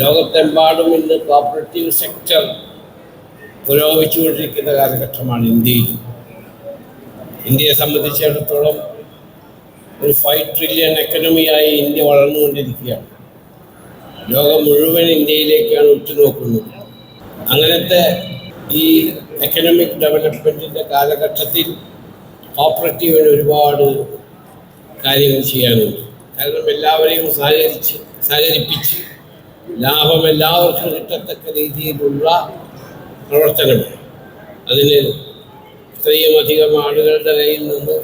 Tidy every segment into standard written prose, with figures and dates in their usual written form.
ലോകത്തെമ്പാടും ഇന്ന് cooperative sector പുരോഗമിച്ചുകൊണ്ടിരിക്കുന്ന കാലഘട്ടമാണ് ഇന്ത്യയിൽ. ഇന്ത്യയെ സംബന്ധിച്ചിടത്തോളം ഒരു 5 ട്രില്യൺ എക്കണമിയായി ഇന്ത്യ വളർന്നുകൊണ്ടിരിക്കുകയാണ്. ലോകം മുഴുവൻ ഇന്ത്യയിലേക്കാണ് ഉറ്റുനോക്കുന്നത്. അങ്ങനത്തെ ഈ എക്കണമിക് ഡെവലപ്മെൻറ്റിൻ്റെ കാലഘട്ടത്തിൽ കോപ്പറേറ്റീവിന് ഒരുപാട് കാര്യങ്ങൾ ചെയ്യാനുണ്ട്. കാരണം എല്ലാവരെയും സഹകരിപ്പിച്ച് ലാഭം എല്ലാവർക്കും കിട്ടത്തക്ക രീതിയിലുള്ള പ്രവർത്തനമാണ്. അതിന് ഇത്രയും അധികം ആളുകളുടെ കയ്യിൽ നിന്ന്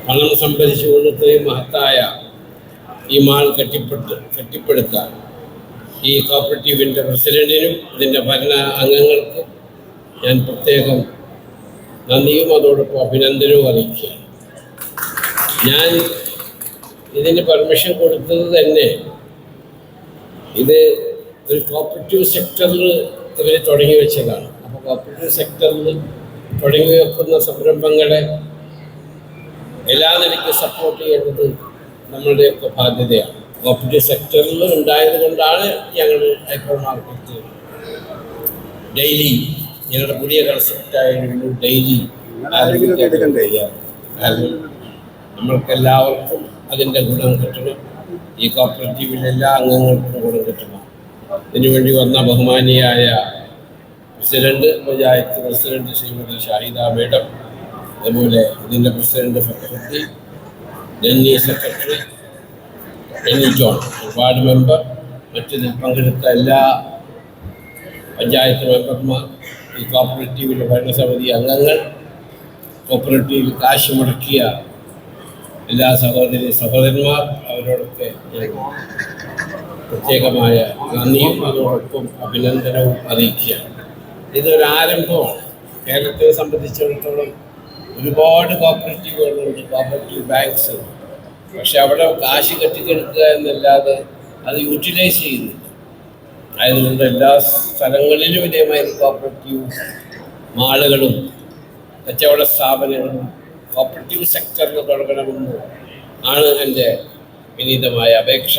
പണം സംഭരിച്ചുകൊണ്ട് ഇത്രയും മഹത്തായ ഈ മാൾ കെട്ടിപ്പടുക്കാൻ ഈ കോപ്പറേറ്റീവിൻ്റെ പ്രസിഡന്റിനും ഇതിൻ്റെ ഭരണ അംഗങ്ങൾക്കും ഞാൻ പ്രത്യേകം നന്ദിയും അതോടൊപ്പം അഭിനന്ദനവും അറിയിക്കുകയാണ്. ഞാൻ ഇതിന് പെർമിഷൻ കൊടുത്തത് തന്നെ ഇത് ഒരു കോപ്പറേറ്റീവ് സെക്ടറിൽ ഇവർ തുടങ്ങി വെച്ചതാണ്. അപ്പോൾ കോപ്പറേറ്റീവ് സെക്ടറിൽ തുടങ്ങി വെക്കുന്ന സംരംഭങ്ങളെ എല്ലാ നിലയ്ക്കും സപ്പോർട്ട് ചെയ്യേണ്ടത് നമ്മളുടെയൊക്കെ ബാധ്യതയാണ്. കോപ്പറേറ്റീവ് സെക്ടറിൽ ഉണ്ടായത് കൊണ്ടാണ് ഞങ്ങൾ ഹൈപ്പർ മാർക്കറ്റ് ഡെയിലി ഞങ്ങളുടെ പുതിയ കൺസെപ്റ്റായിരുന്നു ഡെയിലി കാരണം നമ്മൾക്കെല്ലാവർക്കും അതിൻ്റെ ഗുണം കിട്ടണം. ഈ കോപ്പറേറ്റീവിലെ എല്ലാ അംഗങ്ങൾക്കും ഗുണം കിട്ടണം. ഇതിനുവേണ്ടി വന്ന ബഹുമാനിയായ president, panchayat president Shrimati Shahida madam, അതുപോലെ ഇതിൻ്റെ president Fakhruddi, general secretary Benny John, ward member, മറ്റിതിൽ പങ്കെടുത്ത എല്ലാ പഞ്ചായത്ത് മെമ്പർമാർ, ഈ കോപ്പറേറ്റീവിൻ്റെ ഭരണസമിതി അംഗങ്ങൾ, കോപ്പറേറ്റീവിൽ കാശ് മുടക്കിയ എല്ലാ സഹോദരന്മാർ, അവരോടൊക്കെ പ്രത്യേകമായ നന്ദിയും അതോടൊപ്പം അഭിനന്ദനവും അറിയിക്കുകയാണ്. ഇതൊരു ആരംഭമാണ്. കേരളത്തെ സംബന്ധിച്ചിടത്തോളം ഒരുപാട് കോപ്പറേറ്റീവുകളുണ്ട്, കോപ്പറേറ്റീവ് ബാങ്ക്സ്. പക്ഷെ അവിടെ കാശ് കെട്ടിക്കെടുക്കുക എന്നല്ലാതെ അത് യൂട്ടിലൈസ് ചെയ്യുന്നില്ല. ആയതുകൊണ്ട് എല്ലാ സ്ഥലങ്ങളിലും ഇതേമാതിരി കോപ്പറേറ്റീവ് മാളുകളും കച്ചവട സ്ഥാപനങ്ങളും കോപ്പറേറ്റീവ് സെക്ടറിൽ തുടങ്ങണമെന്ന് ആണ് എൻ്റെ വിനീതമായ അപേക്ഷ.